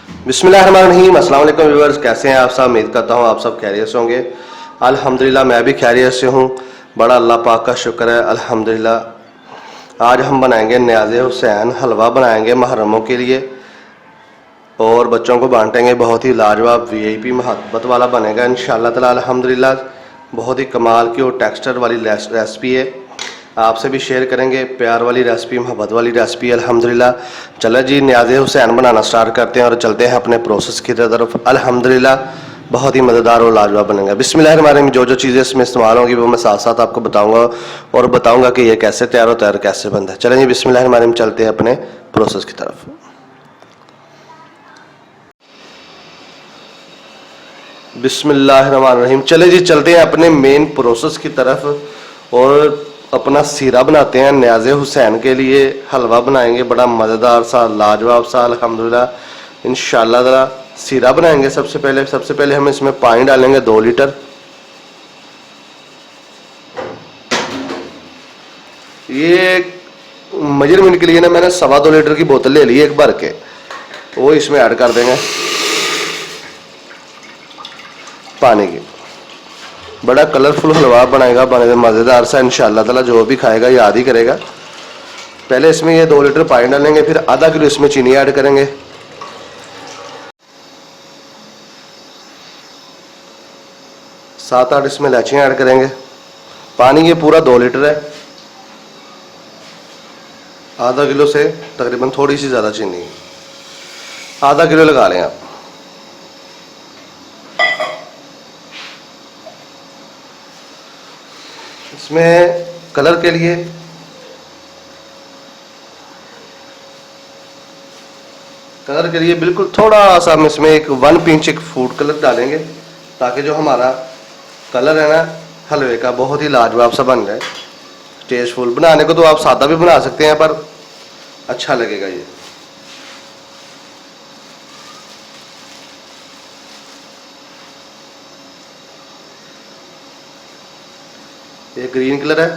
बिस्मिल्लाहिर्रहमानिर्रहीम। अस्सलाम वालेकुम व्यूअर्स, कैसे हैं आप सब। उम्मीद करता हूँ आप सब खैरियत से होंगे। अल्हम्दुलिल्लाह मैं भी खैरियत से हूँ। बड़ा अल्लाह पाक का शुक्र है, अल्हम्दुलिल्लाह। आज हम बनाएंगे न्याज़े हुसैन हलवा बनाएंगे मुहर्रमों के लिए और बच्चों को बांटेंगे। बहुत ही लाजवाब वीआईपी महब्बत वाला बनेगा इंशाअल्लाह ताला। अल्हम्दुलिल्लाह बहुत ही कमाल की और टेक्सचर वाली रेसिपी है। आपसे भी शेयर करेंगे प्यार वाली रेसिपी, मोहब्बत वाली रेसिपी अल्हम्दुलिल्लाह। चलो जी, न्याज़े हुसैन बनाना स्टार्ट करते हैं और चलते हैं अपने प्रोसेस की तरफ। अल्हम्दुलिल्लाह बहुत ही मज़ेदार और लाजवाब बनेगा। बिस्मिल्लाहिर्रहमानिर्रहीम। जो जो चीज़ें इसमें इस्तेमाल होंगी वो मैं साथ साथ आपको बताऊंगा और बताऊंगा कि ये कैसे तैयार होता है और कैसे बनता है। चलें जी, बिस्मिल्लाहिर्रहमानिर्रहीम, चलते हैं अपने प्रोसेस की तरफ। बिस्मिल्लाहिर्रहमानिर्रहीम। चले जी, चलते हैं अपने मेन प्रोसेस की तरफ और अपना सीरा बनाते हैं। न्याज़े हुसैन के लिए हलवा बनाएंगे, बड़ा मज़ेदार सा, लाजवाब सा अल्हम्दुलिल्लाह इंशाअल्लाह ताला। सीरा बनाएंगे। सबसे पहले हम इसमें पानी डालेंगे 2 लीटर। ये मेजरमेंट के लिए ना मैंने 2.25 लीटर की बोतल ले ली एक भर के, वो इसमें ऐड कर देंगे पानी की। बड़ा कलरफुल हलवा बनाएगा, बने मज़ेदार सा इंशाअल्लाह ताला। जो भी खाएगा याद ही करेगा। पहले इसमें ये 2 लीटर पानी डालेंगे, फिर आधा किलो इसमें चीनी ऐड करेंगे। 7-8 इसमें इलायचियाँ ऐड करेंगे। पानी ये पूरा 2 लीटर है। आधा किलो से तकरीबन थोड़ी सी ज़्यादा चीनी, आधा किलो लगा लें आप। इसमें कलर के लिए बिल्कुल थोड़ा सा हम इसमें 1 पिंच एक फूड कलर डालेंगे, ताकि जो हमारा कलर है ना हलवे का बहुत ही लाजवाब सा बन जाए, टेस्टफुल। बनाने को तो आप सादा भी बना सकते हैं, पर अच्छा लगेगा ये ग्रीन कलर है।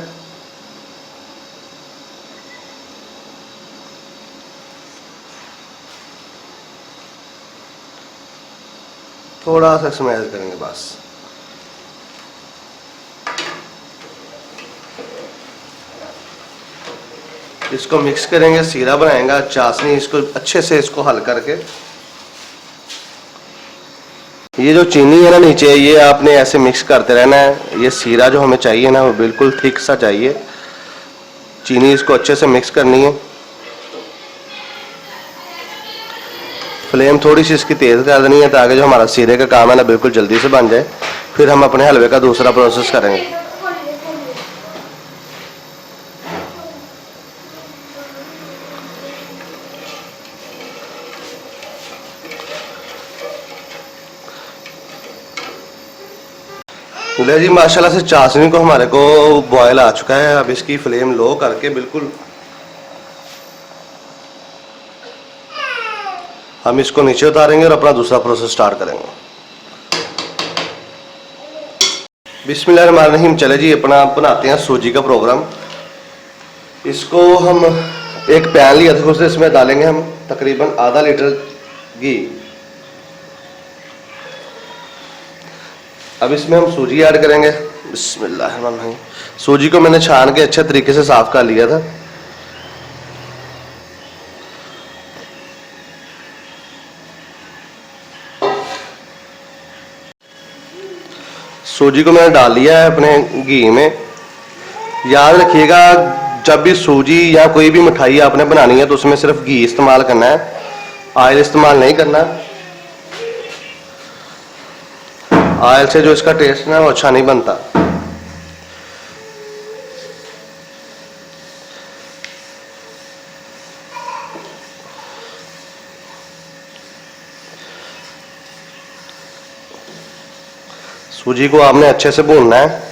थोड़ा सा स्मैश करेंगे बस। इसको मिक्स करेंगे, सीरा बनाएगा, चाशनी, इसको अच्छे से इसको हल करके। ये जो चीनी है ना नीचे, ये आपने ऐसे मिक्स करते रहना है। ये सीरा जो हमें चाहिए ना वो बिल्कुल थिक सा चाहिए। चीनी इसको अच्छे से मिक्स करनी है। फ्लेम थोड़ी सी इसकी तेज़ कर देनी है, ताकि जो हमारा सीरे का काम है ना बिल्कुल जल्दी से बन जाए। फिर हम अपने हलवे का दूसरा प्रोसेस करेंगे। ले जी, माशाल्लाह से चाशनी को हमारे को बॉयल आ चुका है। अब इसकी फ्लेम लो करके बिल्कुल हम इसको नीचे उतारेंगे और अपना दूसरा प्रोसेस स्टार्ट करेंगे। बिस्मिल्लाहिर्रहमानिर्रहीम। चले जी, अपना बनाते हैं सूजी का प्रोग्राम। इसको हम एक पैन लिया था, उससे इसमें डालेंगे हम तकरीबन आधा लीटर घी। अब इसमें हम सूजी ऐड करेंगे। बिस्मिल्लाहिर्रहमानिर्रहीम। सूजी को मैंने छान के अच्छे तरीके से साफ कर लिया था। सूजी को मैंने डाल लिया है अपने घी में। याद रखिएगा, जब भी सूजी या कोई भी मिठाई आपने बनानी है तो उसमें सिर्फ घी इस्तेमाल करना है, ऑयल इस्तेमाल नहीं करना। ऑयल से जो इसका टेस्ट है वो अच्छा नहीं बनता। सूजी को आपने अच्छे से भूनना है।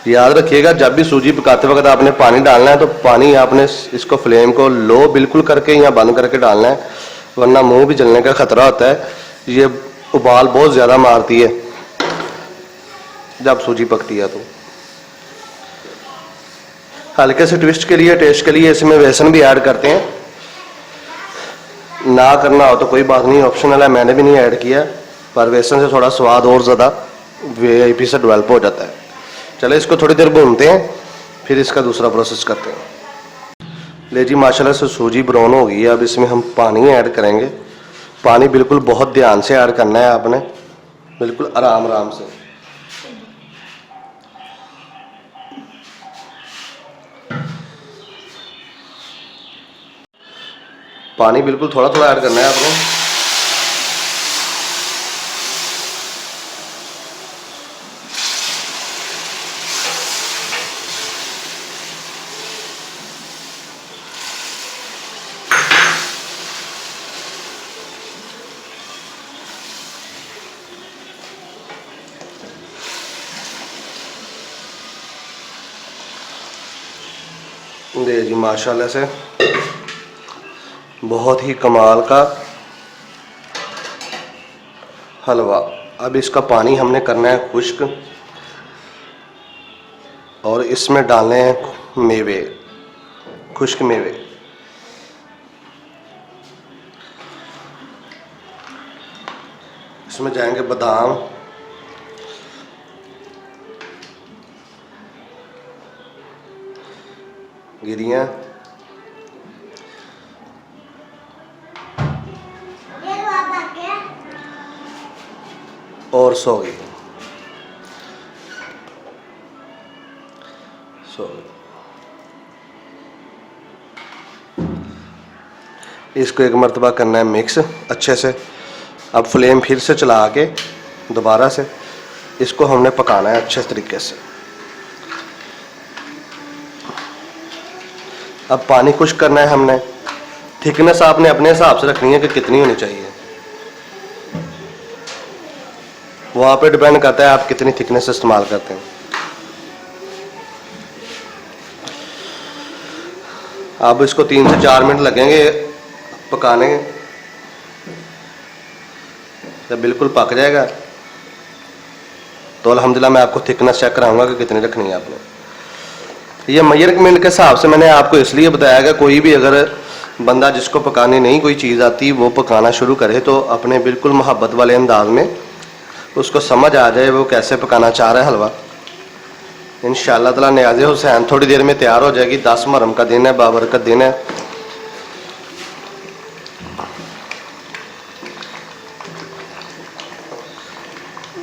याद रखिएगा, जब भी सूजी पकाते वक्त आपने पानी डालना है तो पानी आपने इसको फ्लेम को लो बिल्कुल करके या बंद करके डालना है, वरना मुंह भी जलने का खतरा होता है। ये उबाल बहुत ज़्यादा मारती है जब सूजी पकती है। तो हल्के से ट्विस्ट के लिए, टेस्ट के लिए इसमें बेसन भी ऐड करते हैं। ना करना हो तो कोई बात नहीं, ऑप्शनल है, मैंने भी नहीं ऐड किया, पर बेसन से थोड़ा स्वाद और ज़्यादा वीआईपी से डेवलप हो जाता है। चलो इसको थोड़ी देर भूनते हैं, फिर इसका दूसरा प्रोसेस करते हैं। ले जी माशाल्लाह से सूजी ब्राउन हो गई है। अब इसमें हम पानी ऐड करेंगे। पानी बिल्कुल बहुत ध्यान से ऐड करना है आपने, बिल्कुल आराम आराम से। पानी बिल्कुल थोड़ा थोड़ा ऐड करना है आपने। दे जी माशाल्लाह से बहुत ही कमाल का हलवा। अब इसका पानी हमने करना है खुश्क और इसमें डालने हैं मेवे, खुश्क मेवे। इसमें जाएंगे बादाम, गिरियाँ, और सोगी। इसको एक मरतबा करना है मिक्स अच्छे से। अब फ्लेम फिर से चला के दोबारा से इसको हमने पकाना है अच्छे तरीके से। अब पानी खुश्क करना है हमने। थिकनेस आपने अपने हिसाब से रखनी है कि कितनी होनी चाहिए, वहाँ पे डिपेंड करता है आप कितनी थिकनेस इस्तेमाल करते हैं। अब इसको 3 से 4 मिनट लगेंगे पकाने, जब बिल्कुल पक जाएगा तो अल्हम्दुलिल्लाह मैं आपको थिकनेस चेक कराऊंगा कि कितनी रखनी है आपने। ये मेजरमेंट के हिसाब से मैंने आपको इसलिए बताया कि कोई भी अगर बंदा जिसको पकाने नहीं कोई चीज़ आती वो पकाना शुरू करे तो अपने बिल्कुल मोहब्बत वाले अंदाज में उसको समझ आ जाए वो कैसे पकाना चाह रहा है हलवा। इंशाअल्लाह ताला न्याज़े हुसैन थोड़ी देर में तैयार हो जाएगी। 10 मुहर्रम का दिन है, बाबरकत दिन है।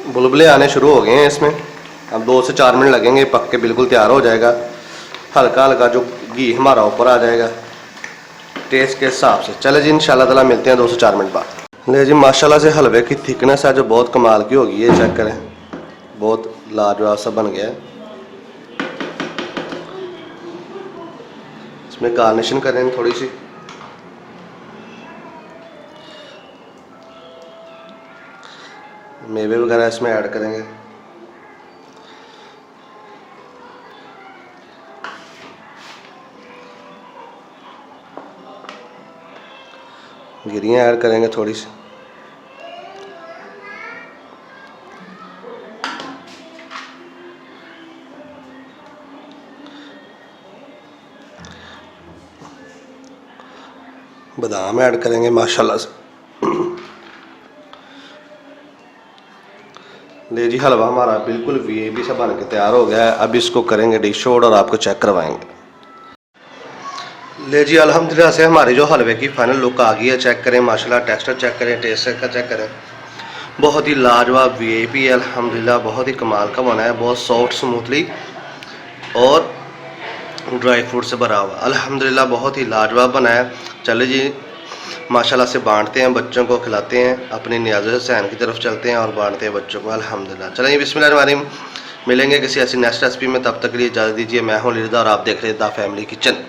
बुलबुले आने शुरू हो गए हैं इसमें। अब 2 से 4 मिनट लगेंगे, पक के बिल्कुल तैयार हो जाएगा। हल्का हल्का जो घी हमारा ऊपर आ जाएगा टेस्ट के हिसाब से। चले जी इंशाअल्लाह ताला मिलते हैं 2 से 4 मिनट बाद। ले जी माशाल्लाह से हलवे की थिकनेस है जो बहुत कमाल की होगी है, चेक करें, बहुत लाजवाब सा बन गया है। इसमें गार्निशिंग करें थोड़ी सी, मेवे वगैरह इसमें ऐड करेंगे। गिरियाँ ऐड करेंगे थोड़ी सी। बादाम ऐड करेंगे माशाल्लाह से। ले जी हलवा हमारा बिल्कुल वीआईपी से बन के तैयार हो गया है। अब इसको करेंगे डिश आउट और आपको चेक करवाएंगे। ले जी अल्हम्दुलिल्लाह से हमारी जो हलवे की फाइनल लुक आ गई है, चेक करें माशाल्लाह, टेक्सचर चेक करें, टेस्ट का चेक करें, बहुत ही लाजवाब वीआईपी है अल्हम्दुलिल्लाह। बहुत ही कमाल का बना है, बहुत सॉफ्ट स्मूथली और ड्राई फ्रूट से भरा हुआ अल्हम्दुलिल्लाह, बहुत ही लाजवाब बना है। चले जी माशाल्लाह से बांटते हैं, बच्चों को खिलाते हैं, अपनी न्याज़ हुसैन की तरफ चलते हैं और बांटते हैं बच्चों को अल्हम्दुलिल्लाह। चलें बिस्मिल्लाहिर्रहमानिर्रहीम, मिलेंगे किसी ऐसी नेक्स्ट रेसिपी में, तब तक के लिए इजाज़त दीजिए। मैं हूँ लिरदा और आप देख रहे हैं द फैमिली किचन।